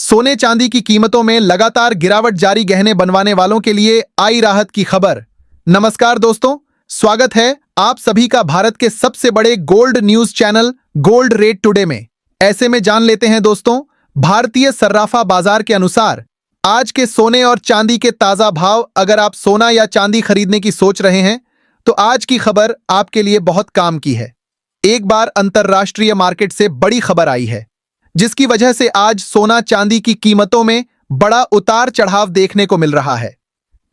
सोने चांदी की कीमतों में लगातार गिरावट जारी, गहने बनवाने वालों के लिए आई राहत की खबर। नमस्कार दोस्तों, स्वागत है आप सभी का भारत के सबसे बड़े gold news channel gold rate today में। ऐसे में जान लेते हैं दोस्तों, भारतीय सर्राफा बाजार के अनुसार आज के सोने और चांदी के ताजा भाव। अगर आप सोना या चांदी खरीदने की सोच रहे हैं तो आज की खबर आपके लिए बहुत काम की है। एक बार अंतरराष्ट्रीय मार्केट से बड़ी खबर आई है जिसकी वजह से आज सोना चांदी की कीमतों में बड़ा उतार चढ़ाव देखने को मिल रहा है।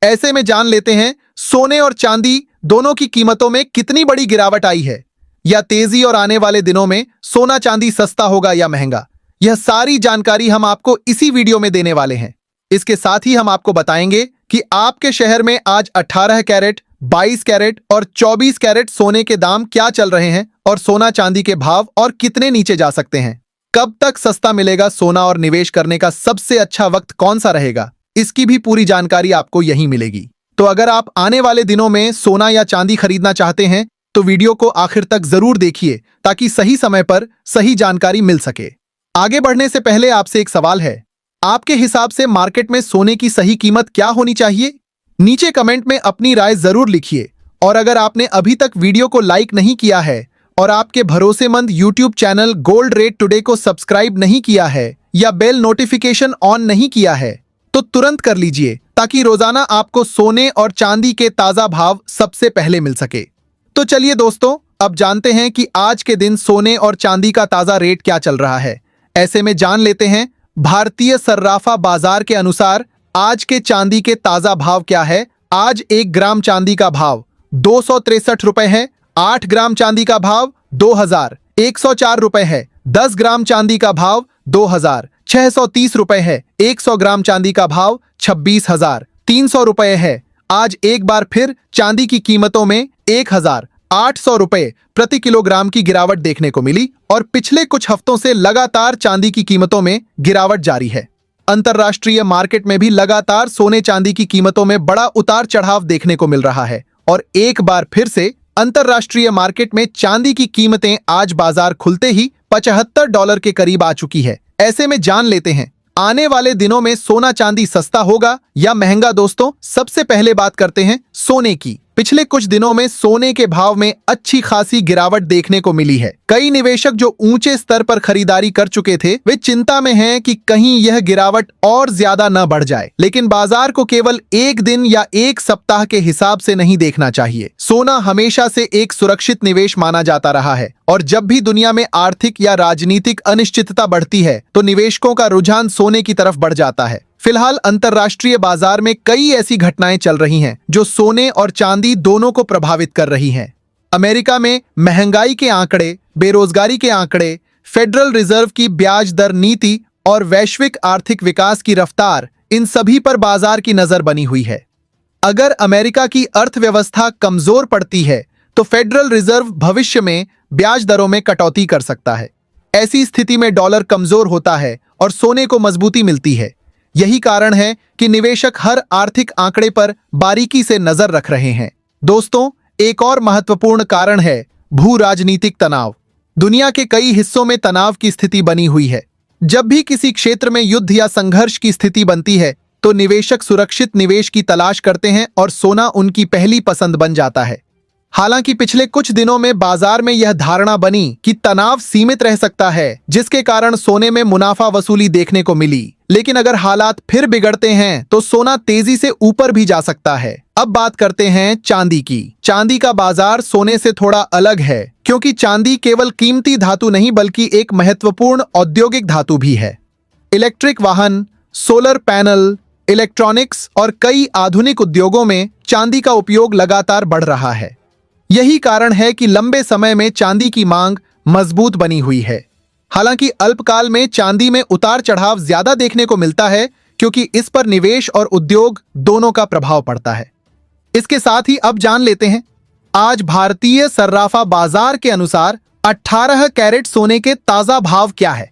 ऐसे में जान लेते हैं सोने और चांदी दोनों की कीमतों में कितनी बड़ी गिरावट आई है, या तेजी और आने वाले दिनों में सोना चांदी सस्ता होगा या महंगा। यह सारी जानकारी हम आपको इसी वीडियो में देने वाले हैं। इसके साथ ही हम आपको बताएंगे कि आपके शहर में आज 18 कैरेट, 22 कैरेट और 24 कैरेट सोने के दाम क्या चल रहे हैं और सोना चांदी के भाव और कितने नीचे जा सकते हैं। कब तक सस्ता मिलेगा सोना और निवेश करने का सबसे अच्छा वक्त कौन सा रहेगा, इसकी भी पूरी जानकारी आपको यहीं मिलेगी। तो अगर आप आने वाले दिनों में सोना या चांदी खरीदना चाहते हैं तो वीडियो को आखिर तक जरूर देखिए ताकि सही समय पर सही जानकारी मिल सके। आगे बढ़ने से पहले आपसे एक सवाल है, आपके हिसाब से मार्केट में सोने की सही कीमत क्या होनी चाहिए? नीचे कमेंट में अपनी राय जरूर लिखिए। और अगर आपने अभी तक वीडियो को लाइक नहीं किया है और आपके भरोसेमंद YouTube channel gold rate today को सब्सक्राइब नहीं किया है या बेल नोटिफिकेशन ऑन नहीं किया है तो तुरंत कर लीजिए ताकि रोजाना आपको सोने और चांदी के ताजा भाव सबसे पहले मिल सके। तो चलिए दोस्तों, अब जानते हैं कि आज के दिन सोने और चांदी का ताजा रेट क्या चल रहा है। ऐसे में जान लेते हैं भारतीय सर्राफा बाजार के अनुसार आज के चांदी के ताजा भाव क्या है। आज 1 ग्राम चांदी का भाव 263 रुपए है। 8 ग्राम चांदी का भाव 2104 रुपए है। 10 ग्राम चांदी का भाव 2630 रुपए है। 100 ग्राम चांदी का भाव 26,300 रुपए है। आज एक बार फिर चांदी की कीमतों में 1,800 रुपए प्रति किलोग्राम की गिरावट देखने को मिली और पिछले कुछ हफ्तों से लगातार चांदी की कीमतों में गिरावट जारी है। अंतरराष्ट्रीय मार्केट में भी लगातार सोने चांदी की कीमतों में बड़ा उतार चढ़ाव देखने को मिल रहा है और एक बार फिर से अंतरराष्ट्रीय मार्केट में चांदी की कीमतें आज बाजार खुलते ही $75 के करीब आ चुकी है। ऐसे में जान लेते हैं आने वाले दिनों में सोना चांदी सस्ता होगा या महंगा। दोस्तों, सबसे पहले बात करते हैं सोने की। पिछले कुछ दिनों में सोने के भाव में अच्छी खासी गिरावट देखने को मिली है। कई निवेशक जो ऊंचे स्तर पर खरीदारी कर चुके थे वे चिंता में हैं कि कहीं यह गिरावट और ज्यादा न बढ़ जाए। लेकिन बाजार को केवल एक दिन या एक सप्ताह के हिसाब से नहीं देखना चाहिए। सोना हमेशा से एक सुरक्षित निवेश माना जाता रहा है और जब भी दुनिया में आर्थिक या राजनीतिक अनिश्चितता बढ़ती है तो निवेशकों का रुझान सोने की तरफ बढ़ जाता है। फिलहाल अंतरराष्ट्रीय बाजार में कई ऐसी घटनाएं चल रही हैं जो सोने और चांदी दोनों को प्रभावित कर रही हैं। अमेरिका में महंगाई के आंकड़े, बेरोजगारी के आंकड़े, फेडरल रिजर्व की ब्याज दर नीति और वैश्विक आर्थिक विकास की रफ्तार, इन सभी पर बाजार की नजर बनी हुई है। अगर अमेरिका की अर्थव्यवस्था कमजोर पड़ती है तो फेडरल रिजर्व भविष्य में ब्याज दरों में कटौती कर सकता है। ऐसी स्थिति में डॉलर कमजोर होता है और सोने को मजबूती मिलती है। यही कारण है कि निवेशक हर आर्थिक आंकड़े पर बारीकी से नजर रख रहे हैं। दोस्तों, एक और महत्वपूर्ण कारण है भू राजनीतिक तनाव। दुनिया के कई हिस्सों में तनाव की स्थिति बनी हुई है। जब भी किसी क्षेत्र में युद्ध या संघर्ष की स्थिति बनती है तो निवेशक सुरक्षित निवेश की तलाश करते हैं और सोना उनकी पहली पसंद बन जाता है। हालांकि पिछले कुछ दिनों में बाजार में यह धारणा बनी कि तनाव सीमित रह सकता है, जिसके कारण सोने में मुनाफा वसूली देखने को मिली। लेकिन अगर हालात फिर बिगड़ते हैं तो सोना तेजी से ऊपर भी जा सकता है। अब बात करते हैं चांदी की। चांदी का बाजार सोने से थोड़ा अलग है क्योंकि चांदी केवल कीमती धातु नहीं बल्कि एक महत्वपूर्ण औद्योगिक धातु भी है। इलेक्ट्रिक वाहन, सोलर पैनल, इलेक्ट्रॉनिक्स और कई आधुनिक उद्योगों में चांदी का उपयोग लगातार बढ़ रहा है। यही कारण है कि लंबे समय में चांदी की मांग मजबूत बनी हुई है। हालांकि अल्पकाल में चांदी में उतार चढ़ाव ज्यादा देखने को मिलता है क्योंकि इस पर निवेश और उद्योग दोनों का प्रभाव पड़ता है। इसके साथ ही अब जान लेते हैं आज भारतीय सर्राफा बाजार के अनुसार 18 कैरेट सोने के ताजा भाव क्या है।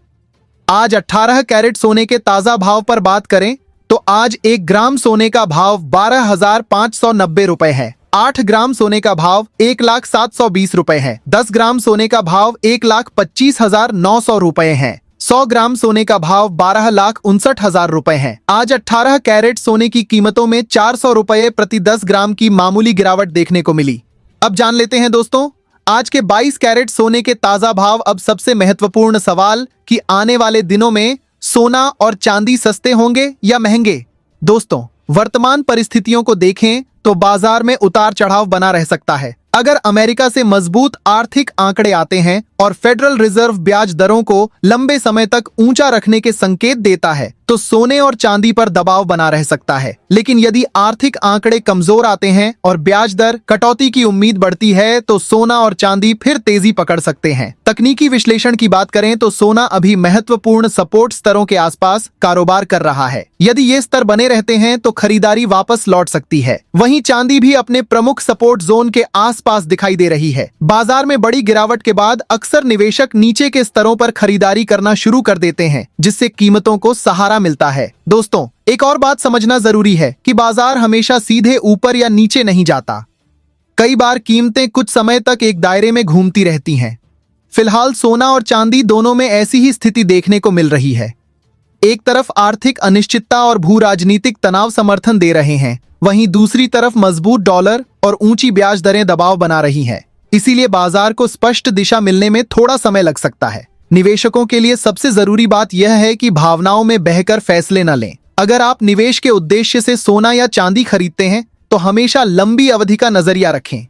आज 18 कैरेट सोने के ताजा भाव पर बात करें तो आज 1 ग्राम सोने का भाव 12,590 रुपए है। 8 ग्राम सोने का भाव 1,720 रुपए है। 10 ग्राम सोने का भाव 1,25,900 रुपए है। 100 ग्राम सोने का भाव 12,59,000 रुपए है। आज 18 कैरेट सोने की कीमतों में 400 रुपए प्रति 10 ग्राम की मामूली गिरावट देखने को मिली। अब जान लेते हैं दोस्तों आज के 22 कैरेट सोने के ताजा भाव। अब सबसे महत्वपूर्ण सवाल कि आने वाले दिनों में सोना और चांदी सस्ते होंगे या महंगे। दोस्तों वर्तमान परिस्थितियों को देखें तो बाजार में उतार चढ़ाव बना रह सकता है। अगर अमेरिका से मजबूत आर्थिक आंकड़े आते हैं और फेडरल रिजर्व ब्याज दरों को लंबे समय तक ऊंचा रखने के संकेत देता है तो सोने और चांदी पर दबाव बना रह सकता है। लेकिन यदि आर्थिक आंकड़े कमजोर आते हैं और ब्याज दर कटौती की उम्मीद बढ़ती है तो सोना और चांदी फिर तेजी पकड़ सकते हैं। तकनीकी विश्लेषण की बात करें तो सोना अभी महत्वपूर्ण सपोर्ट स्तरों के आसपास कारोबार कर रहा है। यदि ये स्तर बने रहते हैं तो खरीदारी वापस लौट सकती है। वहीं चांदी भी अपने प्रमुख सपोर्ट जोन के आसपास दिखाई दे रही है। बाजार में बड़ी गिरावट के बाद अक्सर निवेशक नीचे के स्तरों पर खरीदारी करना शुरू कर देते हैं, जिससे कीमतों को सहारा मिलता है। दोस्तों एक और बात समझना जरूरी है कि बाजार हमेशा सीधे ऊपर या नीचे नहीं जाता। कई बार कीमतें कुछ समय तक एक दायरे में घूमती रहती हैं। फिलहाल सोना और चांदी दोनों में ऐसी ही स्थिति देखने को मिल रही है। एक तरफ आर्थिक अनिश्चितता और भू राजनीतिक तनाव समर्थन दे रहे हैं, वहीं दूसरी तरफ मजबूत डॉलर और ऊंची ब्याज दरें दबाव बना रही हैं। इसीलिए बाजार को स्पष्ट दिशा मिलने में थोड़ा समय लग सकता है। निवेशकों के लिए सबसे जरूरी बात यह है कि भावनाओं में बहकर फैसले न लें। अगर आप निवेश के उद्देश्य से सोना या चांदी खरीदते हैं तो हमेशा लंबी अवधि का नजरिया रखें।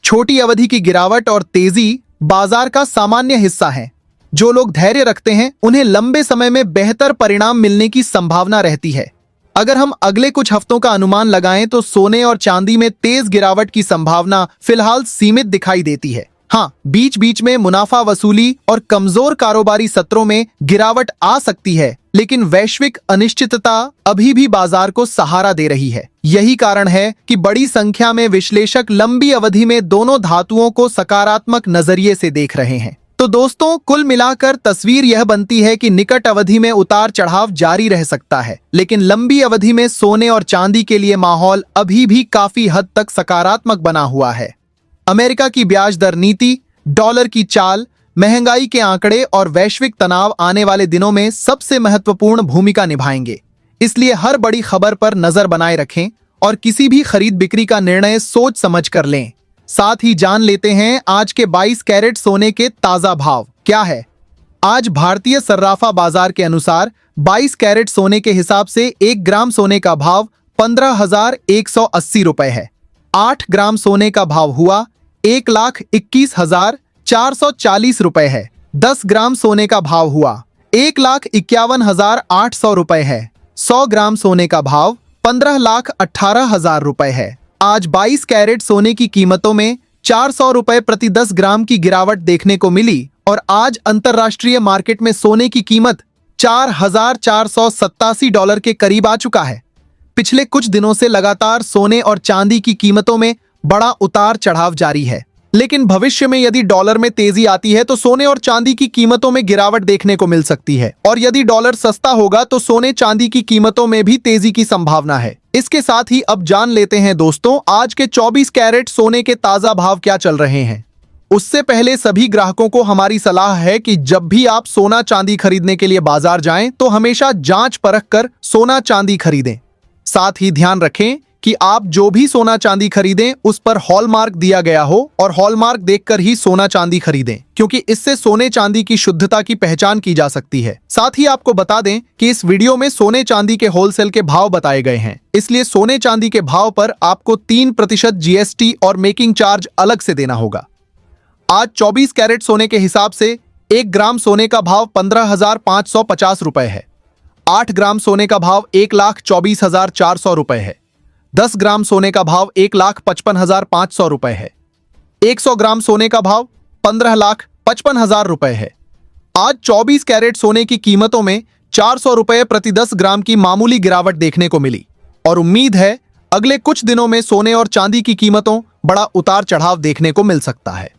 छोटी अवधि की गिरावट और तेजी बाजार का सामान्य हिस्सा है। जो लोग धैर्य रखते हैं उन्हें लंबे समय में बेहतर परिणाम मिलने की संभावना रहती है। अगर हम अगले कुछ हफ्तों का अनुमान लगाएं तो सोने और चांदी में तेज गिरावट की संभावना फिलहाल सीमित दिखाई देती है। हाँ, बीच बीच में मुनाफा वसूली और कमजोर कारोबारी सत्रों में गिरावट आ सकती है, लेकिन वैश्विक अनिश्चितता अभी भी बाजार को सहारा दे रही है। यही कारण है कि बड़ी संख्या में विश्लेषक लंबी अवधि में दोनों धातुओं को सकारात्मक नजरिए से देख रहे हैं। तो दोस्तों कुल मिलाकर तस्वीर यह बनती है कि निकट अवधि में उतार चढ़ाव जारी रह सकता है, लेकिन लंबी अवधि में सोने और चांदी के लिए माहौल अभी भी काफी हद तक सकारात्मक बना हुआ है। अमेरिका की ब्याज दर नीति, डॉलर की चाल, महंगाई के आंकड़े और वैश्विक तनाव आने वाले दिनों में सबसे महत्वपूर्ण भूमिका निभाएंगे। इसलिए हर बड़ी खबर पर नजर बनाए रखें और किसी भी खरीद बिक्री का निर्णय सोच समझ कर लें। साथ ही जान लेते हैं आज के 22 कैरेट सोने के ताजा भाव क्या है। आज भारतीय सर्राफा बाजार के अनुसार 22 कैरेट सोने के हिसाब से 1 ग्राम सोने का भाव 15,180 रुपए है। 8 ग्राम सोने का भाव हुआ 1,21,440 रुपए है। 10 ग्राम सोने का भाव हुआ 1,51,800 रुपए है। 100 ग्राम सोने का भाव 15,18,000 रुपए है। आज 22 कैरेट सोने की कीमतों में 400 रुपए प्रति 10 ग्राम की गिरावट देखने को मिली और आज अंतरराष्ट्रीय मार्केट में सोने की कीमत $4,487 के करीब आ चुका है। पिछले कुछ दिनों से लगातार सोने और चांदी की कीमतों में बड़ा उतार चढ़ाव जारी है, लेकिन भविष्य में यदि डॉलर में तेजी आती है तो सोने और चांदी की कीमतों में गिरावट देखने को मिल सकती है, और यदि डॉलर सस्ता होगा तो सोने चांदी की कीमतों में भी तेजी की संभावना है। इसके साथ ही अब जान लेते हैं दोस्तों आज के 24 कैरेट सोने के ताजा भाव क्या चल रहे हैं। उससे पहले सभी ग्राहकों को हमारी सलाह है कि जब भी आप सोना चांदी खरीदने के लिए बाजार जाएं तो हमेशा जांच परख कर सोना चांदी खरीदें। साथ ही ध्यान रखें कि आप जो भी सोना चांदी खरीदें उस पर हॉलमार्क दिया गया हो और हॉलमार्क देखकर ही सोना चांदी खरीदें, क्योंकि इससे सोने चांदी की शुद्धता की पहचान की जा सकती है। साथ ही आपको बता दें कि इस वीडियो में सोने चांदी के होलसेल के भाव बताए गए हैं, इसलिए सोने चांदी के भाव पर आपको 3% जीएसटी और मेकिंग चार्ज अलग से देना होगा। आज 24 कैरेट सोने के हिसाब से 1 ग्राम सोने का भाव 15,550 रुपए है। 8 ग्राम सोने का भाव 1,24,400 रुपए है। 10 ग्राम सोने का भाव 1,55,500 रुपए है। 100 ग्राम सोने का भाव 15,55,000 रुपए है। आज 24 कैरेट सोने की कीमतों में 400 रुपए प्रति 10 ग्राम की मामूली गिरावट देखने को मिली और उम्मीद है अगले कुछ दिनों में सोने और चांदी की कीमतों बड़ा उतार चढ़ाव देखने को मिल सकता है।